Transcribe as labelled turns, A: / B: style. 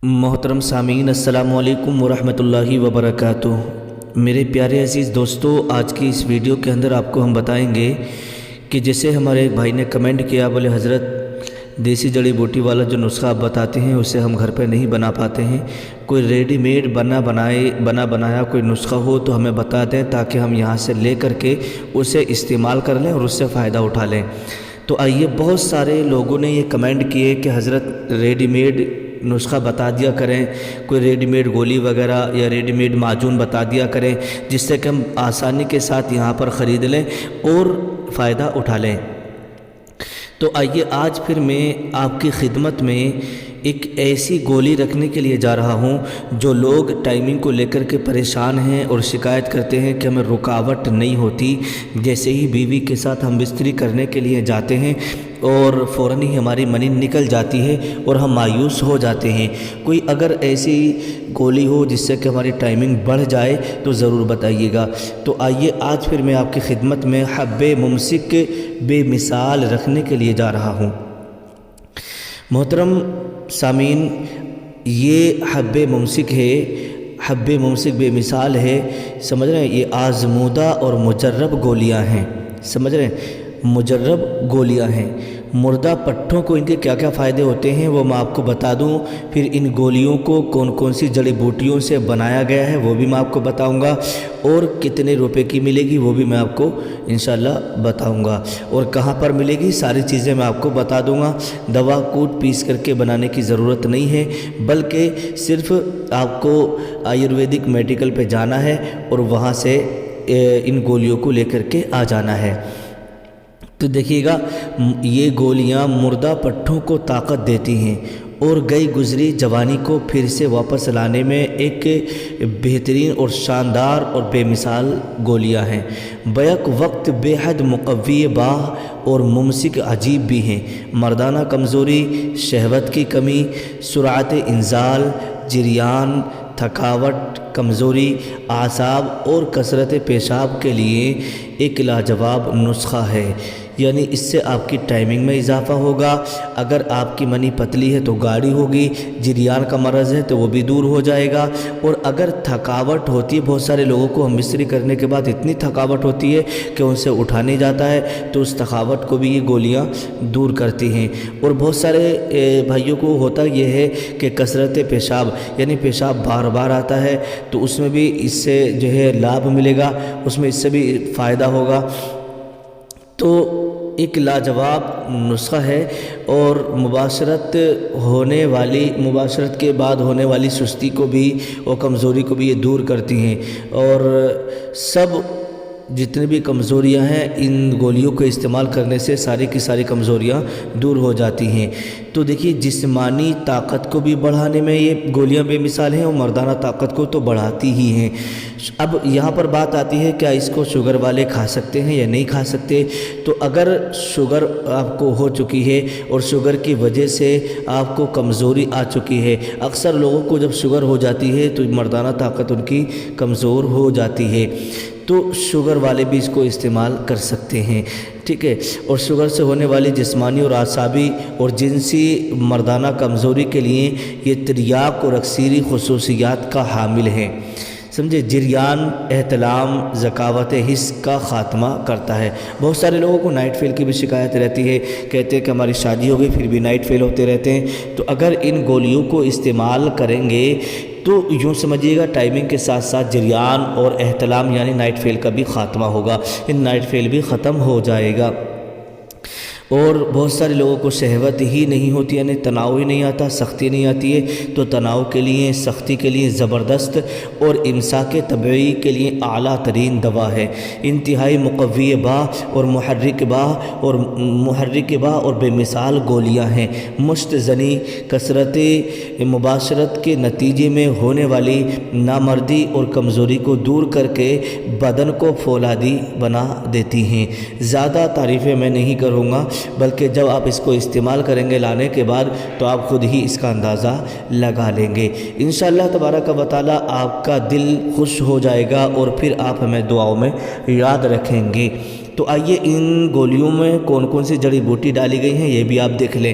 A: محترم سامعین السلام علیکم ورحمۃ اللہ وبرکاتہ۔ میرے پیارے عزیز دوستو، آج کی اس ویڈیو کے اندر آپ کو ہم بتائیں گے کہ جیسے ہمارے ایک بھائی نے کمنٹ کیا، بولے حضرت دیسی جڑی بوٹی والا جو نسخہ آپ بتاتے ہیں اسے ہم گھر پہ نہیں بنا پاتے ہیں، کوئی ریڈی میڈ بنا بنایا کوئی نسخہ ہو تو ہمیں بتا دیں تاکہ ہم یہاں سے لے کر کے اسے استعمال کر لیں اور اس سے فائدہ اٹھا لیں۔ تو آئیے، بہت سارے لوگوں نے یہ کمنٹ کیے کہ حضرت ریڈی میڈ نسخہ بتا دیا کریں، کوئی ریڈی میڈ گولی وغیرہ یا ریڈی میڈ معجون بتا دیا کریں جس سے کہ ہم آسانی کے ساتھ یہاں پر خرید لیں اور فائدہ اٹھا لیں۔ تو آئیے، آج پھر میں آپ کی خدمت میں ایک ایسی گولی رکھنے کے لیے جا رہا ہوں جو لوگ ٹائمنگ کو لے کر کے پریشان ہیں اور شکایت کرتے ہیں کہ ہمیں رکاوٹ نہیں ہوتی۔ جیسے ہی بیوی کے ساتھ ہم بستری کرنے کے لیے جاتے ہیں اور فوراً ہی ہماری منی نکل جاتی ہے اور ہم مایوس ہو جاتے ہیں۔ کوئی اگر ایسی گولی ہو جس سے کہ ہماری ٹائمنگ بڑھ جائے تو ضرور بتائیے گا۔ تو آئیے، آج پھر میں آپ کی خدمت میں حب ممسک بے مثال رکھنے کے لیے جا رہا ہوں۔ محترم سامعین، یہ حب ممسک ہے، حب ممسک بے مثال ہے، سمجھ رہے ہیں؟ یہ آزمودہ اور مجرب گولیاں ہیں، سمجھ رہے ہیں؟ مجرب گولیاں ہیں۔ مردہ پٹھوں کو ان کے کیا کیا فائدے ہوتے ہیں وہ میں آپ کو بتا دوں، پھر ان گولیوں کو کون کون سی جڑی بوٹیوں سے بنایا گیا ہے وہ بھی میں آپ کو بتاؤں گا، اور کتنے روپے کی ملے گی وہ بھی میں آپ کو انشاءاللہ بتاؤں گا، اور کہاں پر ملے گی ساری چیزیں میں آپ کو بتا دوں گا۔ دوا کوٹ پیس کر کے بنانے کی ضرورت نہیں ہے، بلکہ صرف آپ کو آیورویدک میڈیکل پہ جانا ہے اور وہاں سے ان گولیوں کو لے کر کے آ جانا ہے۔ تو دیکھیے گا، یہ گولیاں مردہ پٹھوں کو طاقت دیتی ہیں اور گئی گزری جوانی کو پھر سے واپس لانے میں ایک بہترین اور شاندار اور بے مثال گولیاں ہیں۔ بیک وقت بے حد مقوی باہ اور ممسک عجیب بھی ہیں۔ مردانہ کمزوری، شہوت کی کمی، سرعت انزال، جریان، تھکاوٹ، کمزوری، اعصاب اور کثرت پیشاب کے لیے ایک لاجواب نسخہ ہے۔ یعنی اس سے آپ کی ٹائمنگ میں اضافہ ہوگا، اگر آپ کی منی پتلی ہے تو گاڑی ہوگی، جریان کا مرض ہے تو وہ بھی دور ہو جائے گا، اور اگر تھکاوٹ ہوتی ہے، بہت سارے لوگوں کو ہم بستری کرنے کے بعد اتنی تھکاوٹ ہوتی ہے کہ ان سے اٹھا نہیں جاتا ہے، تو اس تھکاوٹ کو بھی یہ گولیاں دور کرتی ہیں۔ اور بہت سارے بھائیوں کو ہوتا یہ ہے کہ کثرت پیشاب، یعنی پیشاب بار بار آتا ہے، تو اس میں بھی اس سے جو ہے لابھ ملے گا، اس میں اس سے بھی فائدہ ہوگا۔ تو ایک لاجواب نسخہ ہے، اور مباشرت کے بعد ہونے والی سستی کو بھی اور کمزوری کو بھی یہ دور کرتی ہیں، اور سب جتنی بھی کمزوریاں ہیں ان گولیوں کو استعمال کرنے سے ساری کی ساری کمزوریاں دور ہو جاتی ہیں۔ تو دیکھیے، جسمانی طاقت کو بھی بڑھانے میں یہ گولیاں بے مثال ہیں اور مردانہ طاقت کو تو بڑھاتی ہی ہیں۔ اب یہاں پر بات آتی ہے، کیا اس کو شوگر والے کھا سکتے ہیں یا نہیں کھا سکتے؟ تو اگر شوگر آپ کو ہو چکی ہے اور شوگر کی وجہ سے آپ کو کمزوری آ چکی ہے، اکثر لوگوں کو جب شوگر ہو جاتی ہے تو مردانہ طاقت ان کی کمزور ہو جاتی ہے، تو شوگر والے بھی اس کو استعمال کر سکتے ہیں، ٹھیک ہے؟ اور شوگر سے ہونے والی جسمانی اور اعصابی اور جنسی مردانہ کمزوری کے لیے یہ تریاک اور اکثیری خصوصیات کا حامل ہے، سمجھے؟ جریان، احتلام، ذکاوت حس کا خاتمہ کرتا ہے۔ بہت سارے لوگوں کو نائٹ فیل کی بھی شکایت رہتی ہے، کہتے ہیں کہ ہماری شادی ہو گئی پھر بھی نائٹ فیل ہوتے رہتے ہیں۔ تو اگر ان گولیوں کو استعمال کریں گے تو یوں سمجھیے گا ٹائمنگ کے ساتھ ساتھ جریان اور احتلام یعنی نائٹ فیل کا بھی خاتمہ ہوگا، ان نائٹ فیل بھی ختم ہو جائے گا۔ اور بہت سارے لوگوں کو شہوت ہی نہیں ہوتی، یعنی تناؤ ہی نہیں آتا، سختی نہیں آتی ہے، تو تناؤ کے لیے، سختی کے لیے زبردست اور امساک طبعی کے لیے اعلیٰ ترین دوا ہے۔ انتہائی مقوی باہ اور محرک باہ اور بے مثال گولیاں ہیں۔ مشت زنی، کثرت مباشرت کے نتیجے میں ہونے والی نامردی اور کمزوری کو دور کر کے بدن کو فولادی بنا دیتی ہیں۔ زیادہ تعریفیں میں نہیں کروں گا، بلکہ جب آپ اس کو استعمال کریں گے لانے کے بعد تو آپ خود ہی اس کا اندازہ لگا لیں گے۔ انشاءاللہ تبارک و تعالی آپ کا دل خوش ہو جائے گا اور پھر آپ ہمیں دعاؤں میں یاد رکھیں گے۔ تو آئیے، ان گولیوں میں کون کون سی جڑی بوٹی ڈالی گئی ہیں یہ بھی آپ دیکھ لیں۔